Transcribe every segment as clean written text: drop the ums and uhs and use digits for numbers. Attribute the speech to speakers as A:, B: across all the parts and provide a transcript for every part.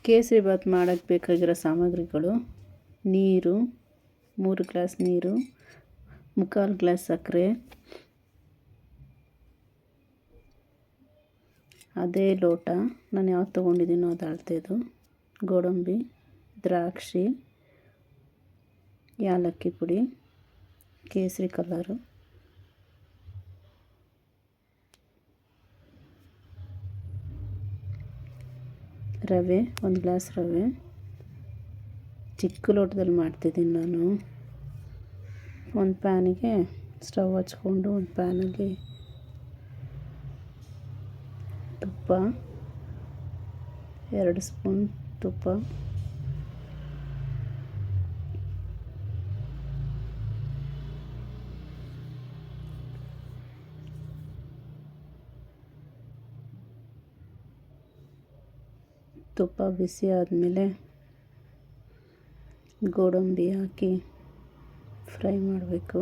A: ಕೇಸರಿ ಬಾತ್ ಮಾಡೋಕ್ಕೆ ಬೇಕಾಗಿರೋ ಸಾಮಗ್ರಿಗಳು: ನೀರು 3 ಗ್ಲಾಸ್ ನೀರು, ಮುಕ್ಕಾಲು ಗ್ಲಾಸ್ ಸಕ್ಕರೆ, ಅದೇ ಲೋಟ ನಾನು ಯಾವ್ದು ತೊಗೊಂಡಿದ್ದೀನೋ ಅದು ಅಳತೆದು, ಗೋಡಂಬಿ, ದ್ರಾಕ್ಷಿ, ಏಲಕ್ಕಿ ಪುಡಿ, ಕೇಸರಿ ಕಲರು, ರವೆ 1 ಗ್ಲಾಸ್ ರವೆ. ಚಿಕ್ಕ ಲೋಟದಲ್ಲಿ ಮಾಡ್ತಿದ್ದೀನಿ ನಾನು. ಒಂದು ಪ್ಯಾನಿಗೆ ಸ್ಟವ್ ಹಚ್ಕೊಂಡು ಒಂದು ಪ್ಯಾನಲ್ಲಿ ತುಪ್ಪ 2 ಸ್ಪೂನ್ ತುಪ್ಪ, ತುಪ್ಪ ಬಿಸಿ ಆದಮೇಲೆ ಗೋಡಂಬಿ ಹಾಕಿ ಫ್ರೈ ಮಾಡಬೇಕು.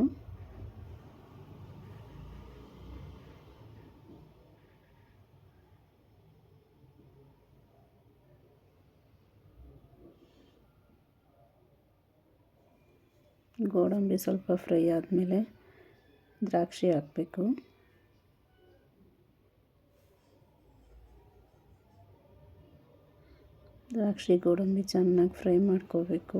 A: ಗೋಡಂಬಿ ಸ್ವಲ್ಪ ಫ್ರೈ ಆದಮೇಲೆ ದ್ರಾಕ್ಷಿ ಹಾಕಬೇಕು. ದ್ರಾಕ್ಷಿ ಗೋಡಂಬಿ ಚೆನ್ನಾಗಿ ಫ್ರೈ ಮಾಡ್ಕೋಬೇಕು.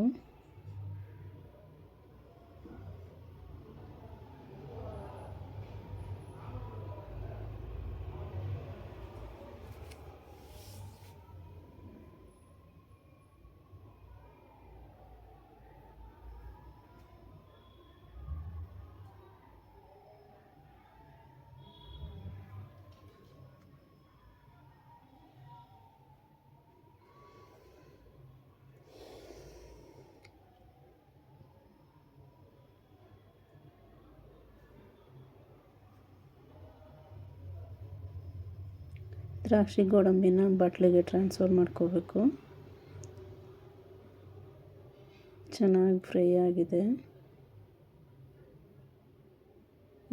A: ದ್ರಾಕ್ಷಿ ಗೋಡಂಬಿನ ಬಟ್ಲಿಗೆ ಟ್ರಾನ್ಸ್ಫರ್ ಮಾಡ್ಕೋಬೇಕು. ಚೆನ್ನಾಗಿ ಫ್ರೈ ಆಗಿದೆ.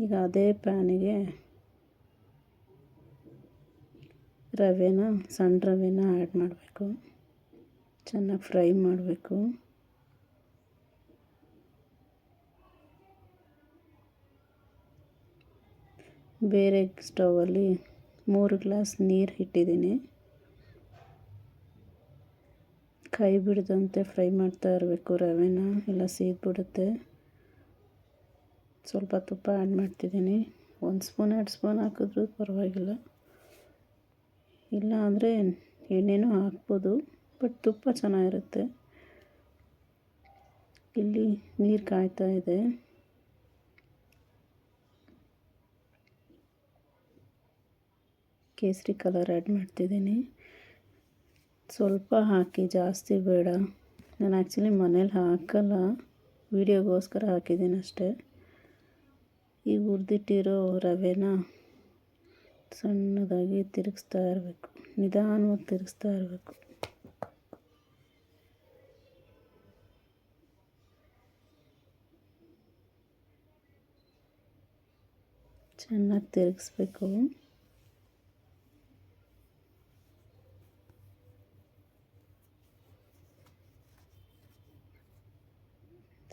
A: ಈಗ ಅದೇ ಪ್ಯಾನಿಗೆ ಸಣ್ಣ ರವೆನ ಆ್ಯಡ್ ಮಾಡಬೇಕು. ಚೆನ್ನಾಗಿ ಫ್ರೈ ಮಾಡಬೇಕು. ಬೇರೆ ಸ್ಟವಲ್ಲಿ 3 ಗ್ಲಾಸ್ ನೀರು ಇಟ್ಟಿದ್ದೀನಿ. ಕೈ ಬಿಡದಂತೆ ಫ್ರೈ ಮಾಡ್ತಾ ಇರಬೇಕು ರವೆನ, ಇಲ್ಲ ಸೀದ್ಬಿಡುತ್ತೆ. ಸ್ವಲ್ಪ ತುಪ್ಪ ಆ್ಯಡ್ ಮಾಡ್ತಿದ್ದೀನಿ. 1 ಸ್ಪೂನ್ 2 ಸ್ಪೂನ್ ಹಾಕಿದ್ರೂ ಪರವಾಗಿಲ್ಲ, ಇಲ್ಲ ಅಂದರೆ ಎಣ್ಣೆನೂ ಹಾಕ್ಬೋದು, ಬಟ್ ತುಪ್ಪ ಚೆನ್ನಾಗಿರುತ್ತೆ. ಇಲ್ಲಿ ನೀರು ಕಾಯ್ತಾ ಇದೆ. ಕೇಸರಿ ಕಲರ್ ಆ್ಯಡ್ ಮಾಡ್ತಿದ್ದೀನಿ. ಸ್ವಲ್ಪ ಹಾಕಿ, ಜಾಸ್ತಿ ಬೇಡ. ನಾನು ಆ್ಯಕ್ಚುಲಿ ಮನೇಲಿ ಹಾಕಲ್ಲ, ವೀಡಿಯೋಗೋಸ್ಕರ ಹಾಕಿದ್ದೀನಿ ಅಷ್ಟೇ. ಈ ಹುರಿದಿಟ್ಟಿರೋ ರವೆನ ಸಣ್ಣದಾಗಿ ತಿರುಗಿಸ್ತಾ ಇರಬೇಕು, ನಿಧಾನವಾಗಿ ತಿರುಗಿಸ್ತಾ ಇರಬೇಕು. ಚೆನ್ನಾಗಿ ತಿರುಗಿಸ್ಬೇಕು.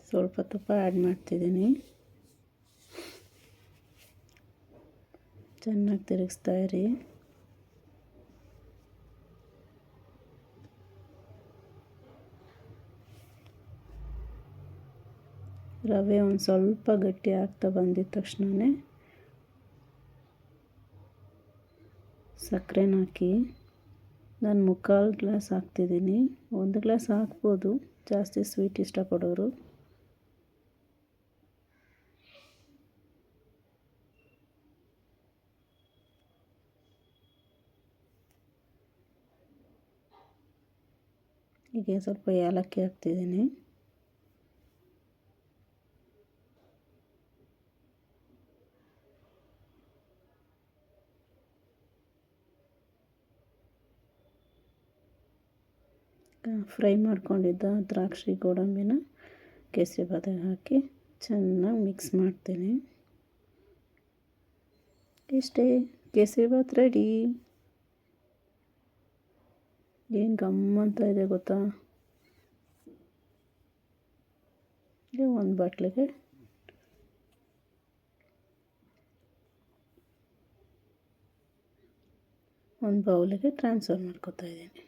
A: ಸ್ವಲ್ಪ ತುಪ್ಪ ಆ್ಯಡ್ ಮಾಡ್ತಿದ್ದೀನಿ. ಚೆನ್ನಾಗಿ ತಿರುಗಿಸ್ತಾ ಇರಿ. ರವೆ ಒಂದು ಸ್ವಲ್ಪ ಗಟ್ಟಿ ಆಗ್ತಾ ಬಂದಿದ ತಕ್ಷಣವೇ ಸಕ್ಕರೆನ ಹಾಕಿ. ನಾನು ಮುಕ್ಕಾಲು ಗ್ಲಾಸ್ ಹಾಕ್ತಿದ್ದೀನಿ. 1 ಗ್ಲಾಸ್ ಹಾಕ್ಬೋದು, ಜಾಸ್ತಿ ಸ್ವೀಟ್ ಇಷ್ಟಪಡೋರು. ಹೀಗೆ ಸ್ವಲ್ಪ ಏಲಕ್ಕಿ ಹಾಕ್ತಿದ್ದೀನಿ. ಫ್ರೈ ಮಾಡ್ಕೊಂಡಿದ್ದ ದ್ರಾಕ್ಷಿ ಗೋಡಂಬಿನ ಕೇಸರಿ ಬಾತಿಗೆ ಹಾಕಿ ಚೆನ್ನಾಗಿ ಮಿಕ್ಸ್ ಮಾಡ್ತೀನಿ. ಇಷ್ಟೇ, ಕೇಸರಿ ಬಾತ್ ರೆಡಿ. ಏನು ಗಮ್ಮಂತ ಇದೆ ಗೊತ್ತಾ. ಇದು ಒಂದು ಬಾಟ್ಲಿಗೆ ಒಂದು ಬೌಲಿಗೆ ಟ್ರಾನ್ಸ್ಫರ್ ಮಾಡ್ಕೊತಾ ಇದ್ದೀನಿ.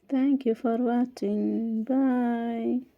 A: Thank you for watching. Bye.